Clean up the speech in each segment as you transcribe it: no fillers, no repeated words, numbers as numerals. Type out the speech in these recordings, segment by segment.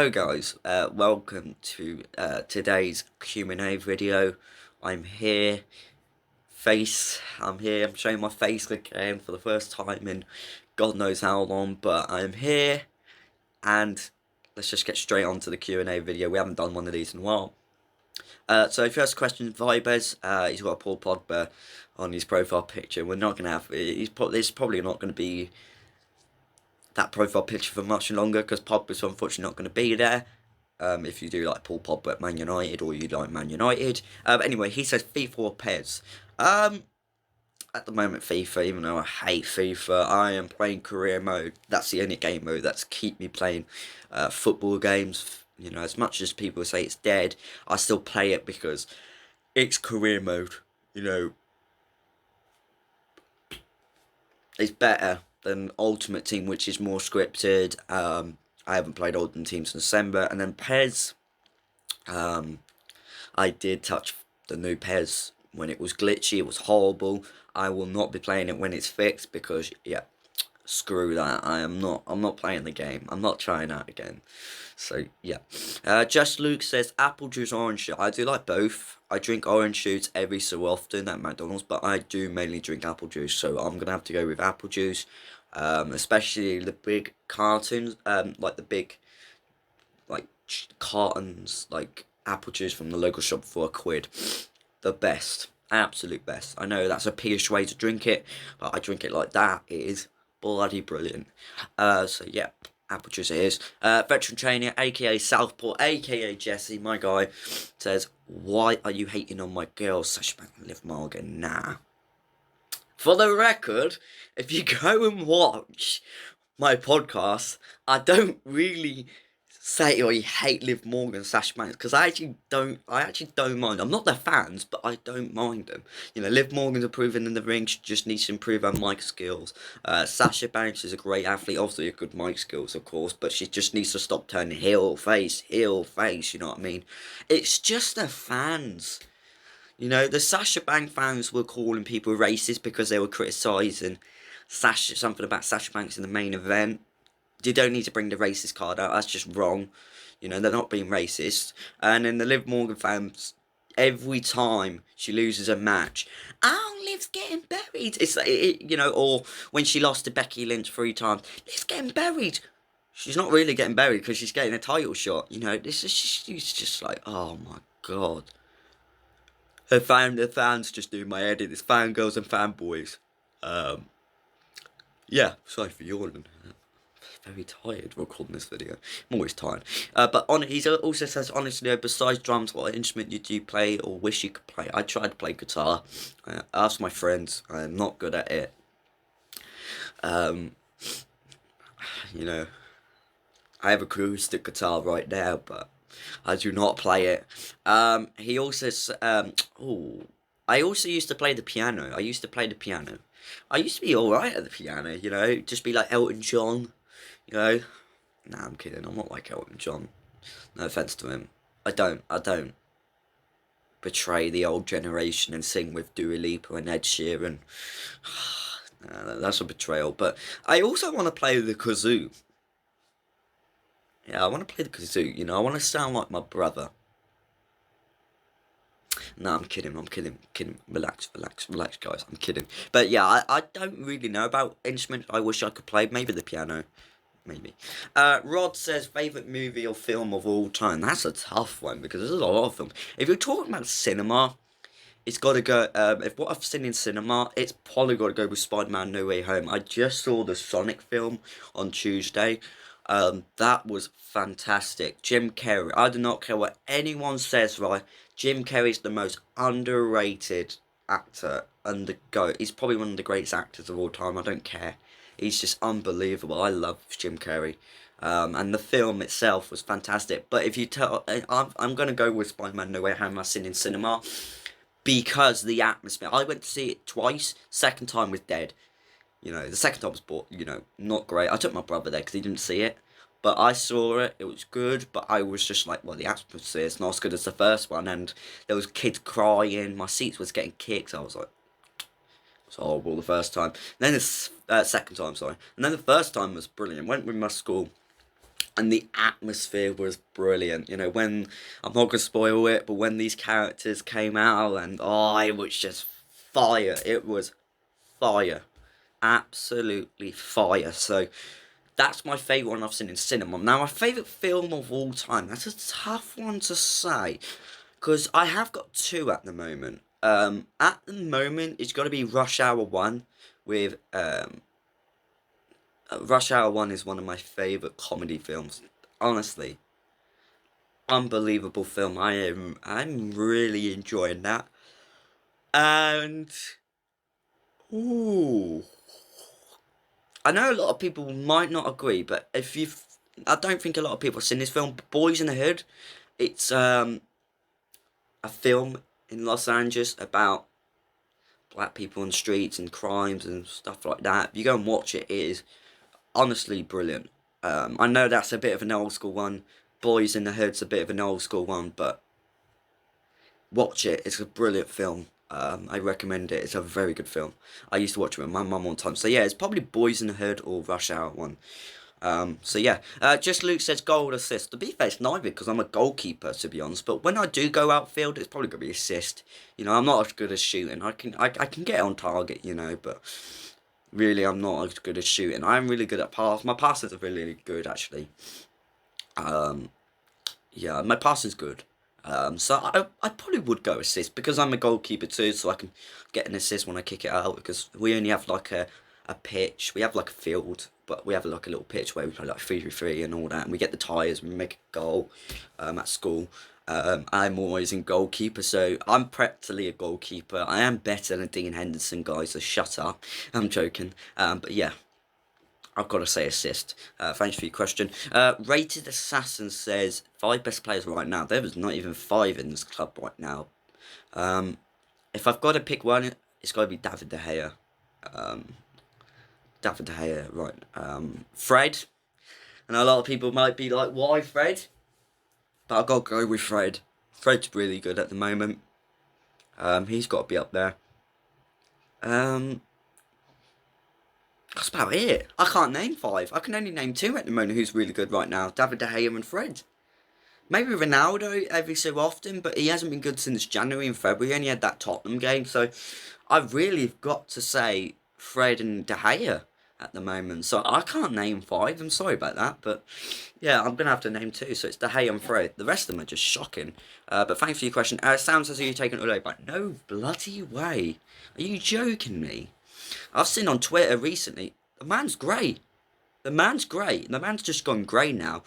Hello guys, welcome to today's Q&A video. I'm here, I'm showing my face again for the first time in God knows how long, but I'm here, and let's just get straight on to the Q&A video. We haven't done one of these in a while. So first question, Vibers, he's got a Paul Pogba on his profile picture. We're not going to have, there's probably not going to be that profile picture for much longer, because Pogba's unfortunately not going to be there. If you do like Paul Pogba at Man United, or you like Man United. Anyway, he says FIFA or PES. At the moment FIFA, even though I hate FIFA, I am playing career mode. That's the only game mode that's keep me playing football games. You know, as much as people say it's dead, I still play it because it's career mode. You know, it's better than Ultimate Team, which is more scripted. I haven't played Ultimate Team since December. And then PES, I did touch the new PES when it was glitchy. It was horrible. I will not be playing it when it's fixed, because yeah, screw that. I'm not playing the game. I'm not trying that again. So yeah. Just Luke says apple juice, orange juice. I do like both. I drink orange juice every so often at McDonald's, but I do mainly drink apple juice, so I'm gonna have to go with apple juice. Especially the big cartons, like the big, like cartons, like apple juice from the local shop for £1. The best, absolute best. I know that's a piggish way to drink it, but I drink it like that. It is bloody brilliant. So yeah, apple juice it is. Veteran trainer, aka Southport, aka Jesse, my guy, says, why are you hating on my girl, Sasha Banks and Liv Morgan? Nah. For the record, if you go and watch my podcast, I don't really say I hate Liv Morgan, Sasha Banks, because I actually don't mind. I'm not their fans, but I don't mind them. You know, Liv Morgan's improving in the ring. She just needs to improve her mic skills. Sasha Banks is a great athlete, obviously a good mic skills, of course, but she just needs to stop turning heel, face, you know what I mean? It's just their fans. You know, the Sasha Banks fans were calling people racist because they were criticising something about Sasha Banks in the main event. You don't need to bring the racist card out. That's just wrong. You know, they're not being racist. And then the Liv Morgan fans, every time she loses a match, oh, Liv's getting buried. It's like, you know, or when she lost to Becky Lynch 3 times, Liv's getting buried. She's not really getting buried because she's getting a title shot. You know, this is she's just like, oh my god. The fans just do my head in. It's fangirls and fanboys. Yeah, sorry for yawning. Very tired recording this video. I'm always tired. But he also says, honestly, besides drums, what instrument did you play or wish you could play? I tried to play guitar. I asked my friends. I am not good at it. You know, I have a acoustic guitar right now, but I do not play it. He also I also used to play the piano. I used to be alright at the piano, you know, just be like Elton John, you know. Nah, I'm kidding. I'm not like Elton John. No offense to him. I don't betray the old generation and sing with Dua Lipa and Ed Sheeran. Nah, that's a betrayal. But I also want to play the kazoo. Yeah, I want to play the kazoo, you know, I want to sound like my brother. No, I'm kidding, relax, guys, I'm kidding. But yeah, I don't really know about instruments I wish I could play, maybe the piano, maybe. Rod says, favourite movie or film of all time. That's a tough one, because there's a lot of them. If you're talking about cinema, it's got to go, if what I've seen in cinema, it's probably got to go with Spider-Man No Way Home. I just saw the Sonic film on Tuesday. That was fantastic. Jim Carrey, I do not care what anyone says, right? Jim Carrey's the most underrated actor and the GOAT. He's probably one of the greatest actors of all time. I don't care. He's just unbelievable. I love Jim Carrey. And the film itself was fantastic. But if you tell, I'm going to go with Spider-Man No Way Home. I've seen in cinema because the atmosphere. I went to see it twice. Second time was dead. You know, the second time was, you know, not great. I took my brother there because he didn't see it. But I saw it, it was good, but I was just like, well, the atmosphere is not as good as the first one, and there was kids crying, my seats was getting kicked, I was like, it was horrible the first time. And then the second time, sorry. And then the first time was brilliant, went with my school, and the atmosphere was brilliant. You know, when, I'm not gonna spoil it, but when these characters came out, and oh, it was just fire. It was fire, absolutely fire. So that's my favourite one I've seen in cinema. Now, my favourite film of all time, that's a tough one to say, because I have got two at the moment. At the moment, it's got to be Rush Hour 1 with Rush Hour 1 is one of my favourite comedy films. Honestly, unbelievable film. I'm really enjoying that. And ooh, I know a lot of people might not agree, but I don't think a lot of people have seen this film, Boys in the Hood. It's a film in Los Angeles about black people on the streets and crimes and stuff like that. If you go and watch it, it is honestly brilliant. I know that's a bit of an old school one. Boys in the Hood's a bit of an old school one, but watch it. It's a brilliant film. I recommend it. It's a very good film. I used to watch it with my mum one time. So yeah, it's probably Boys in the Hood or Rush Hour 1. So yeah, just Luke says goal assist. To be fair, it's neither because I'm a goalkeeper, to be honest. But when I do go outfield, it's probably gonna be assist. You know, I'm not as good as shooting. I can get on target, you know, but really I'm not as good as shooting. I'm really good at pass. My passes are really good actually. Yeah, my passing's good. So I probably would go assist because I'm a goalkeeper too, so I can get an assist when I kick it out because we only have like a pitch. We have like a field, but we have like a little pitch where we play like 3-3 and all that, and we get the tyres and we make a goal at school. I'm always in goalkeeper, so I'm practically a goalkeeper. I am better than Dean Henderson, guys, so shut up. I'm joking. But yeah, I've got to say assist. Thanks for your question. Rated Assassin says 5 best players right now. There was not even 5 in this club right now. If I've got to pick one, it's got to be David De Gea. David De Gea, right. Fred. And a lot of people might be like, why Fred? But I've got to go with Fred. Fred's really good at the moment. He's got to be up there. That's about it. I can't name 5. I can only name 2 at the moment who's really good right now. David De Gea and Fred. Maybe Ronaldo every so often, but he hasn't been good since January and February. He only had that Tottenham game. So I've really got to say Fred and De Gea at the moment. So I can't name 5. I'm sorry about that. But yeah, I'm going to have to name 2. So it's De Gea and Fred. The rest of them are just shocking. But thanks for your question. It sounds as though you're taking it all away. But no bloody way. Are you joking me? I've seen on Twitter recently, the man's grey. The man's grey. The man's just gone grey now.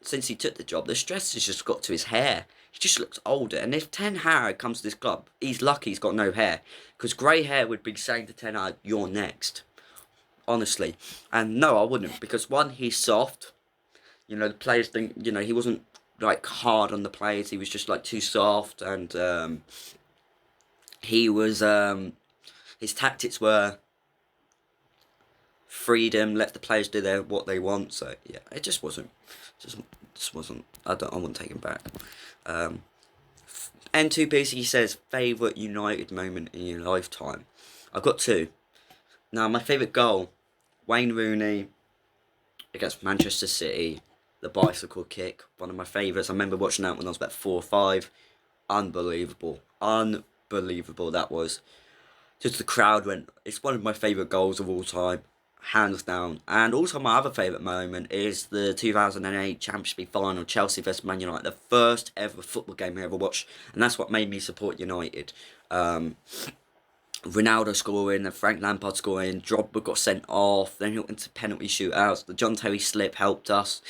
Since he took the job, the stress has just got to his hair. He just looks older. And if Ten Hag comes to this club, he's lucky he's got no hair. Because grey hair would be saying to Ten Hag, you're next. Honestly. And no, I wouldn't. Because one, he's soft. You know, the players think, you know, he wasn't like hard on the players. He was just like too soft. And he was... his tactics were freedom, let the players do what they want. So yeah, it just wasn't. I wouldn't take him back. N2PC says favourite United moment in your lifetime. I've got 2. Now my favourite goal, Wayne Rooney against Manchester City, the bicycle kick, one of my favourites. I remember watching that when I was about 4 or 5. Unbelievable that was. Just the crowd went. It's one of my favourite goals of all time, hands down. And also my other favourite moment is the 2008 Champions League final, Chelsea vs Man United, the first ever football game I ever watched, and that's what made me support United. Ronaldo scoring, and Frank Lampard scoring, Drogba got sent off, then he went into penalty shootouts, the John Terry slip helped us.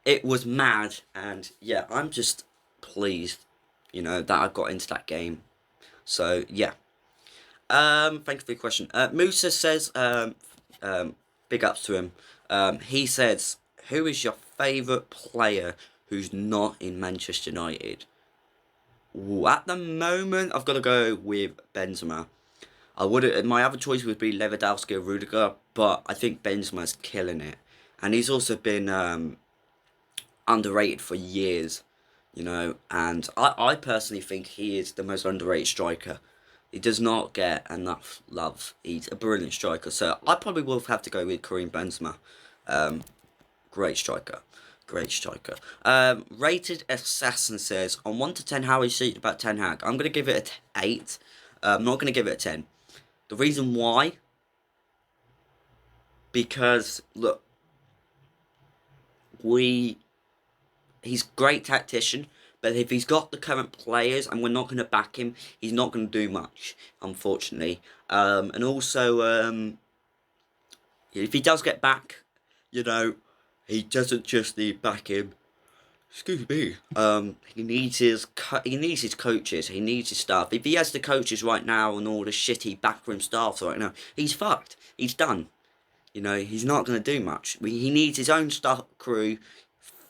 It was mad, and yeah, I'm just pleased, you know, that I got into that game. So yeah. Thanks for your question. Musa says, big ups to him. He says, who is your favourite player who's not in Manchester United? Ooh, at the moment, I've got to go with Benzema. My other choice would be Lewandowski or Rudiger, but I think Benzema's killing it. And he's also been, underrated for years, you know, and I personally think he is the most underrated striker. He does not get enough love. He's a brilliant striker. So I probably will have to go with Karim Benzema. Great striker. Great striker. Rated Assassin says, on 1 to 10, how is he about Ten Hag? I'm going to give it a 8. I'm not going to give it a 10. The reason why, because, look, he's a great tactician, but if he's got the current players and we're not going to back him, he's not going to do much, unfortunately. And also, if he does get back, you know, he doesn't just need backing. Excuse me. He needs his coaches. He needs his staff. If he has the coaches right now and all the shitty backroom staff right now, he's fucked. He's done. You know, he's not going to do much. He needs his own staff crew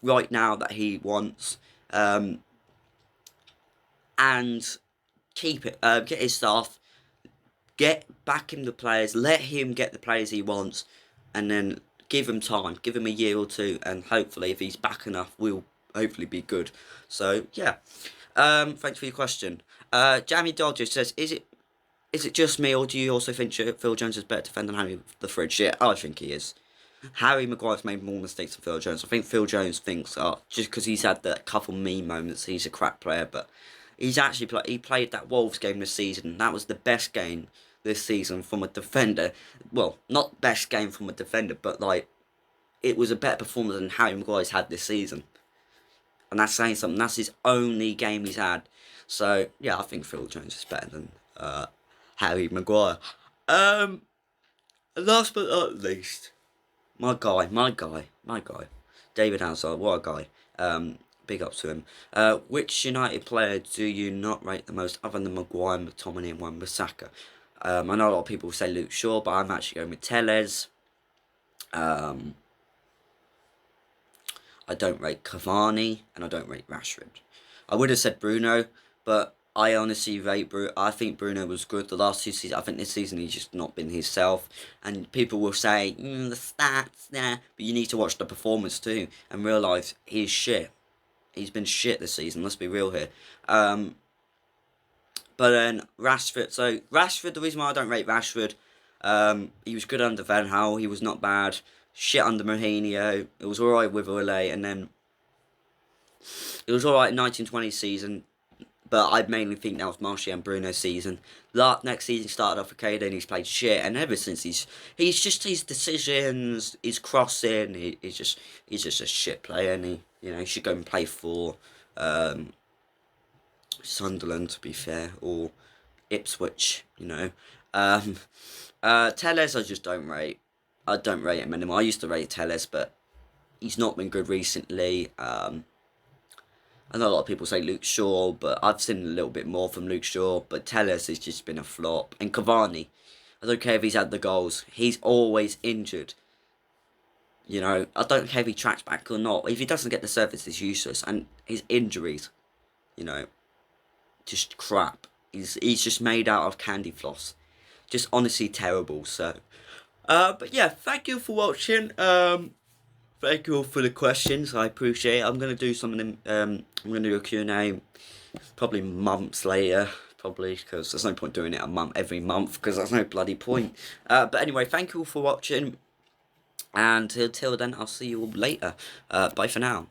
right now that he wants, and keep it. Get his staff. Back him the players. Let him get the players he wants, and then give him time. Give him a year or two, and hopefully, if he's back enough, we'll hopefully be good. So yeah, thanks for your question. Jamie Dodger says, is it just me, or do you also think Phil Jones is better defender than Harry the Fridge? Yeah, I think he is. Harry Maguire's made more mistakes than Phil Jones. I think Phil Jones thinks, just because he's had that couple meme moments, he's a crap player, but he's actually he played that Wolves game this season. That was the best game this season from a defender. Well, not best game from a defender, but like, it was a better performance than Harry Maguire's had this season. And that's saying something. That's his only game he's had. So, yeah, I think Phil Jones is better than Harry Maguire. Last but not least, my guy. David Hazard, what a guy. Big up to him. Which United player do you not rate the most other than Maguire, McTominay and Wan-Bissaka? I know a lot of people say Luke Shaw, but I'm actually going with Telles. I don't rate Cavani, and I don't rate Rashford. I would have said Bruno, but I honestly rate Bruno. I think Bruno was good the last 2 seasons. I think this season he's just not been himself. And people will say, the stats, nah. But you need to watch the performance too, and realise he's shit. He's been shit this season, let's be real here. But then Rashford, the reason why I don't rate Rashford, he was good under Van Gaal, he was not bad. Shit under Mourinho. It was alright with Ole, and then it was alright in 1920 season, but I mainly think that was Martial and Bruno's season. Next season started off okay, then he's played shit, and ever since he's just his decisions, his crossing, he's just a shit player, and he should go and play for Sunderland, to be fair, or Ipswich, Telles I just don't rate. I don't rate him anymore. I used to rate Telles, but he's not been good recently. I know a lot of people say Luke Shaw, but I've seen a little bit more from Luke Shaw. But Telles has just been a flop. And Cavani, I don't care if he's had the goals. He's always injured. I don't care if he tracks back or not. If he doesn't get the service, he's useless. And his injuries, just crap. He's just made out of candy floss. Just honestly terrible, so... but yeah, thank you for watching. Thank you all for the questions. I appreciate it. I'm gonna do something. I'm gonna do a Q&A probably months later. Probably because there's no point doing it every month because there's no bloody point. But anyway, thank you all for watching. And until then, I'll see you all later. Bye for now.